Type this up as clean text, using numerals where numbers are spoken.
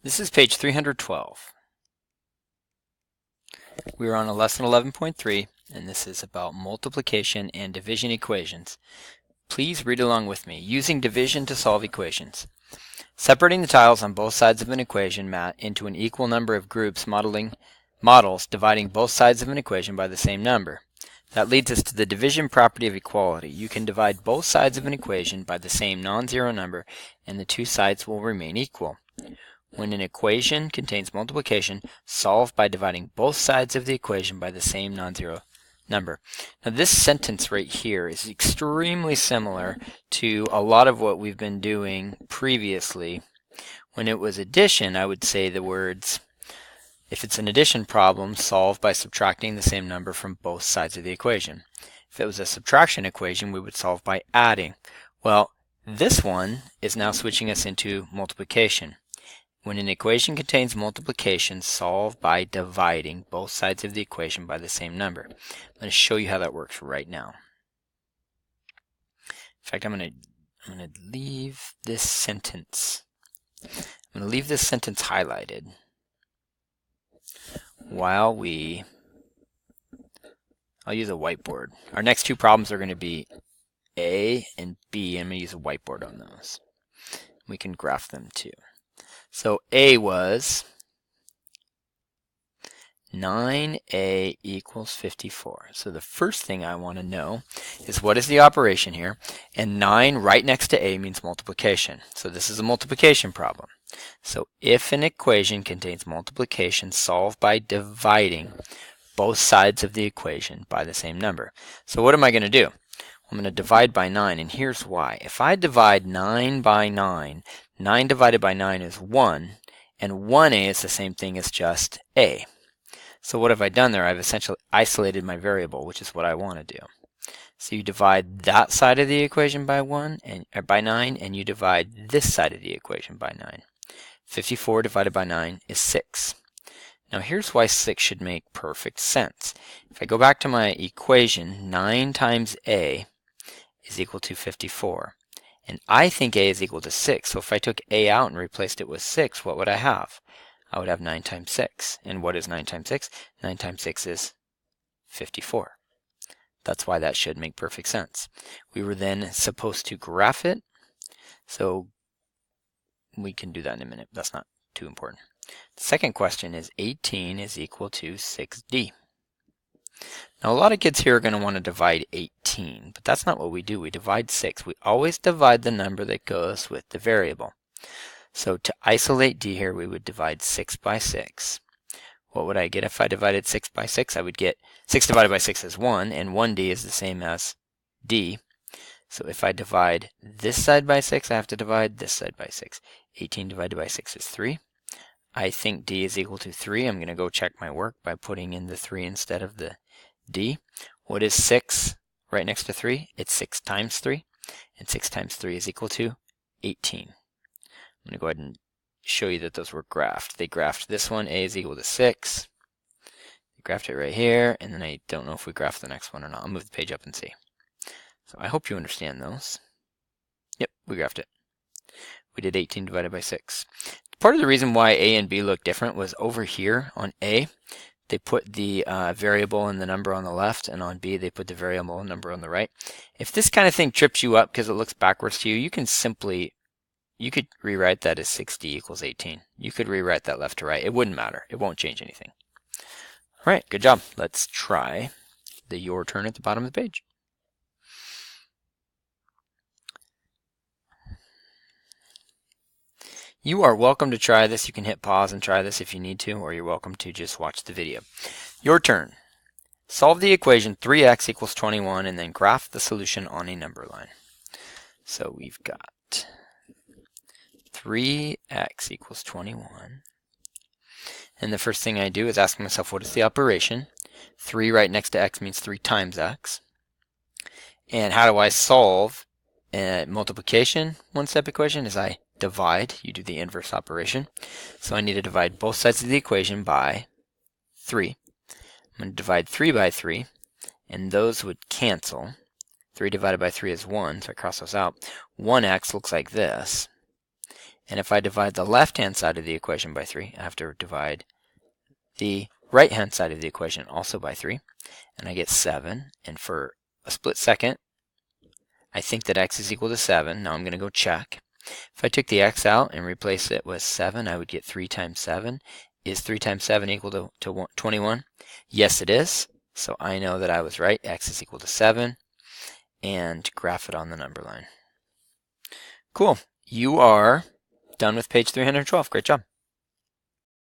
This is page 312. We are on a lesson 11.3, and this is about multiplication and division equations. Please read along with me. Using division to solve equations. Separating the tiles on both sides of an equation mat into an equal number of groups models dividing both sides of an equation by the same number. That leads us to the division property of equality. You can divide both sides of an equation by the same non-zero number, and the two sides will remain equal. When an equation contains multiplication, solve by dividing both sides of the equation by the same non-zero number. Now this sentence right here is extremely similar to a lot of what we've been doing previously. When it was addition, I would say the words, if it's an addition problem, solve by subtracting the same number from both sides of the equation. If it was a subtraction equation, we would solve by adding. Well, this one is now switching us into multiplication. When an equation contains multiplication, solve by dividing both sides of the equation by the same number. I'm going to show you how that works right now. In fact, I'm going to leave this sentence. I'm going to leave this sentence highlighted while I'll use a whiteboard. Our next two problems are going to be A and B. I'm going to use a whiteboard on those. We can graph them too. So A was 9A equals 54. So the first thing I want to know is what is the operation here? And 9 right next to A means multiplication. So this is a multiplication problem. So if an equation contains multiplication, solve by dividing both sides of the equation by the same number. So what am I going to do? I'm going to divide by 9, and here's why. If I divide 9 by 9, 9 divided by 9 is 1, and 1a is the same thing as just a. So what have I done there? I've essentially isolated my variable, which is what I want to do. So you divide that side of the equation by 9, and you divide this side of the equation by 9. 54 divided by 9 is 6. Now here's why 6 should make perfect sense. If I go back to my equation, 9 times a is equal to 54. And I think a is equal to 6. So if I took a out and replaced it with 6, what would I have? I would have 9 times 6. And what is 9 times 6? 9 times 6 is 54. That's why that should make perfect sense. We were then supposed to graph it. So we can do that in a minute. That's not too important. The second question is 18 is equal to 6d. Now a lot of kids here are going to want to divide 18, but that's not what we do. We divide 6. We always divide the number that goes with the variable. So to isolate d here, we would divide 6 by 6. What would I get if I divided 6 by 6? I would get 6 divided by 6 is 1, and 1d is the same as d. So if I divide this side by 6, I have to divide this side by 6. 18 divided by 6 is 3. I think d is equal to 3. I'm going to go check my work by putting in the 3 instead of the d. What is 6 right next to 3? It's 6 times 3. And 6 times 3 is equal to 18. I'm going to go ahead and show you that those were graphed. They graphed this one, a is equal to 6. They graphed it right here, and then I don't know if we graphed the next one or not. I'll move the page up and see. So I hope you understand those. Yep, we graphed it. We did 18 divided by 6. Part of the reason why A and B look different was over here on A, they put the variable and the number on the left, and on B they put the variable and number on the right. If this kind of thing trips you up because it looks backwards to you, you could rewrite that as 6d equals 18. You could rewrite that left to right. It wouldn't matter. It won't change anything. All right, good job. Let's try the your turn at the bottom of the page. You are welcome to try this. You can hit pause and try this if you need to, or you're welcome to just watch the video. Your turn. Solve the equation 3x equals 21 and then graph the solution on a number line. So we've got 3x equals 21. And the first thing I do is ask myself, what is the operation? 3 right next to x means 3 times x. And how do I solve multiplication? One-step equation is I divide. You do the inverse operation. So I need to divide both sides of the equation by 3. I'm going to divide 3 by 3, and those would cancel. 3 divided by 3 is 1, so I cross those out. 1x looks like this. And if I divide the left-hand side of the equation by 3, I have to divide the right-hand side of the equation also by 3. And I get 7. And for a split second, I think that x is equal to 7. Now I'm going to go check. If I took the x out and replace it with 7, I would get 3 times 7. Is 3 times 7 equal to 21? Yes, it is. So I know that I was right. X is equal to 7. And graph it on the number line. Cool. You are done with page 312. Great job.